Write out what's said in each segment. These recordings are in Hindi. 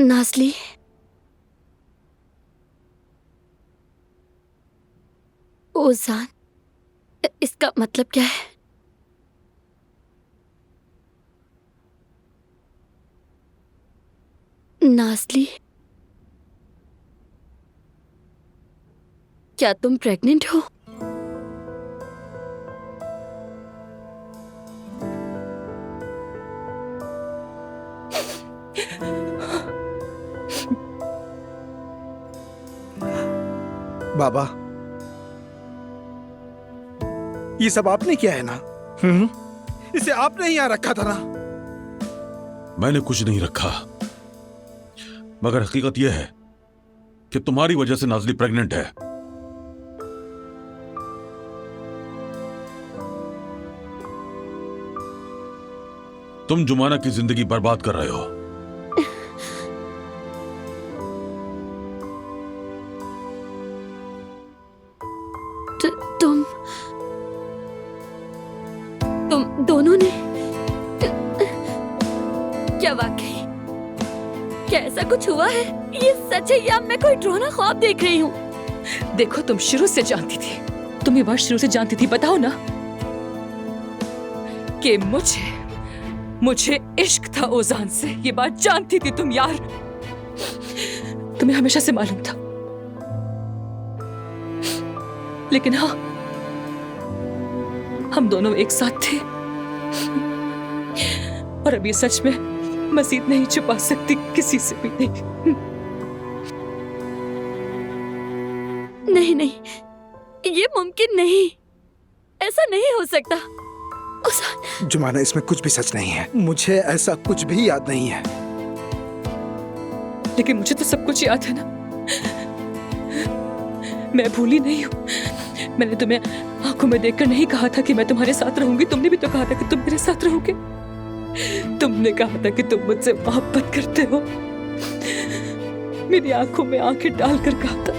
नाज़ली, ओज़ान, इसका मतलब क्या है? नाज़ली, क्या तुम प्रेग्नेंट हो? बाबा, ये सब आपने किया है ना? इसे आपने ही यहाँ रखा था ना? मैंने कुछ नहीं रखा, मगर हकीकत यह है कि तुम्हारी वजह से नाज़ली प्रेग्नेंट है। तुम जुमाना की जिंदगी बर्बाद कर रहे हो। तुम दोनों ने? क्या वाकई? क्या ऐसा कुछ हुआ है? ये सच है या मैं कोई डरावना ख्वाब देख रही हूँ? देखो, तुम शुरू से जानती थी, तुम ये बात शुरू से जानती थी, बताओ ना, कि मुझे इश्क था ओज़ान से। ये बात जानती थी तुम यार, तुम्हें हमेशा से मालूम था। लेकिन हाँ, हम दोनों एक साथ थे, और अब ये सच में मज़ीद नहीं छुपा सकती किसी से भी नहीं। नहीं, ये मुमकिन नहीं, ऐसा नहीं हो सकता। जुमाना, इसमें कुछ भी सच नहीं है। मुझे ऐसा कुछ भी याद नहीं है। लेकिन मुझे तो सब कुछ याद है ना, मैं भूली नहीं हूँ। मैंने तुम्हें आंखों में देखकर नहीं कहा था कि मैं तुम्हारे साथ रहूंगी, तुमने भी तो कहा था कि तुम मेरे साथ रहोगे। तुमने कहा था कि तुम मुझसे मोहब्बत करते हो, मेरी आंखों में आंखें डालकर कहा था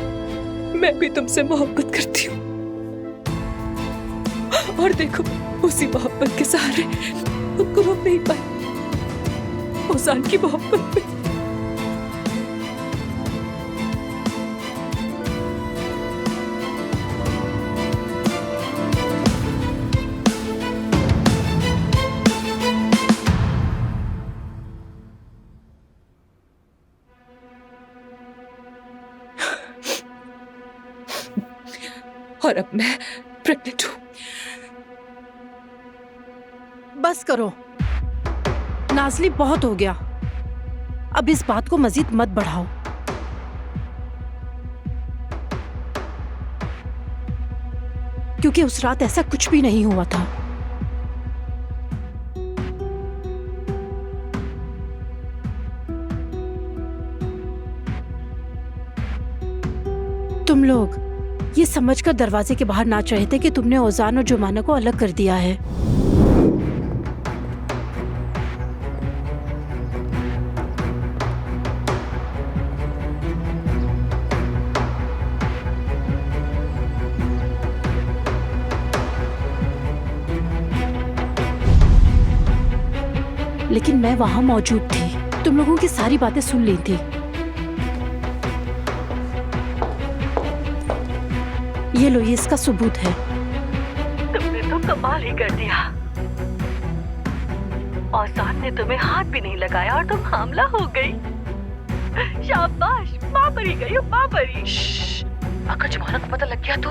मैं भी तुमसे मोहब्बत करती हूँ। और देखो, उसी मोहब्बत के सहारे तुमको रोक नहीं पाए, ओज़ान की मोहब्बत में। और अब मैं प्रेग्नेंट हूँ। बस करो नाज़ली, बहुत हो गया। अब इस बात को मजीद मत बढ़ाओ। क्योंकि उस रात ऐसा कुछ भी नहीं हुआ था। तुम लोग ये समझकर दरवाजे के बाहर नाच रहे थे कि तुमने ओज़ान और जुमाना को अलग कर दिया है। लेकिन मैं वहां मौजूद थी, तुम लोगों की सारी बातें सुन ली थी। ये लो, ये इसका सबूत है। तुमने तो कमाल ही कर दिया। ओज़ान ने तुम्हें हाथ भी नहीं लगाया और तुम हामला हो गई। शाबाश, माँ परी गई हो, माँ परी। अगर जुमाना को पता लग गया तो?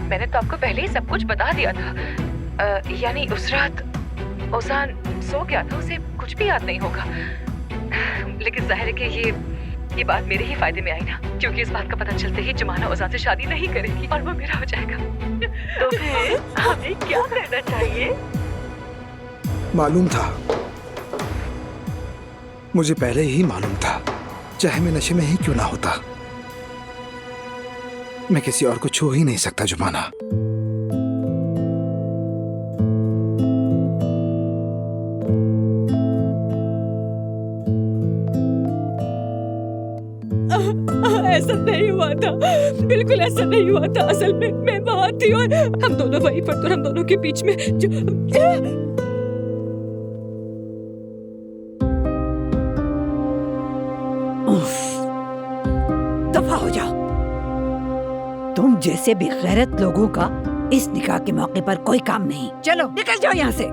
मैंने तो आपको पहले ही सब कुछ बता दिया था। यानी उस रात ओज़ान सो गया था, उसे कुछ भी याद नहीं होगा। लेकिन जाहिर है कि ये बात मेरे ही फायदे में आई ना, क्योंकि इस बात का पता चलते ही जुमाना ओज़ान से शादी नहीं करेगी और वो मेरा हो जाएगा। तो फिर हमें क्या करना चाहिए? मालूम था, मुझे पहले ही मालूम था, चाहे मैं नशे में ही क्यों ना होता। मैं किसी और को छू ही नहीं सकता जुमाना। ऐसा नहीं हुआ था, बिल्कुल ऐसा नहीं हुआ था। असल में मैं वहां थी और हम दोनों वहीं पर, तो हम दोनों के बीच में जो तुम जैसे बेगैरत लोगों का इस निकाह के मौके पर कोई काम नहीं। चलो निकल जाओ यहाँ से।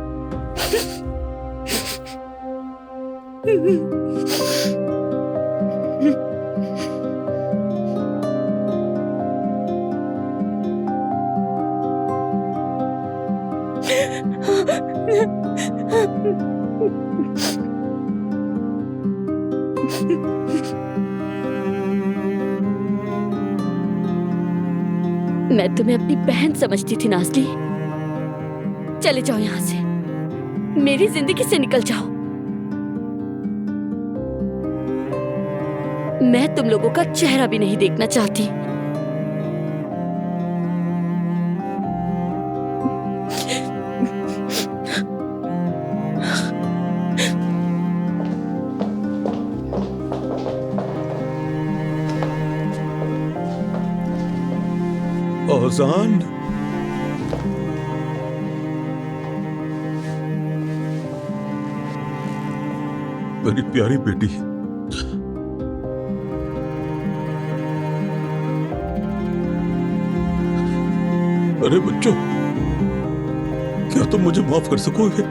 मैं तुम्हें अपनी बहन समझती थी नाज़ली। चले जाओ यहाँ से, मेरी जिंदगी से निकल जाओ। मैं तुम लोगों का चेहरा भी नहीं देखना चाहती। ओजान, मेरी प्यारी बेटी, अरे बच्चों, क्या तुम मुझे माफ कर सकोगे?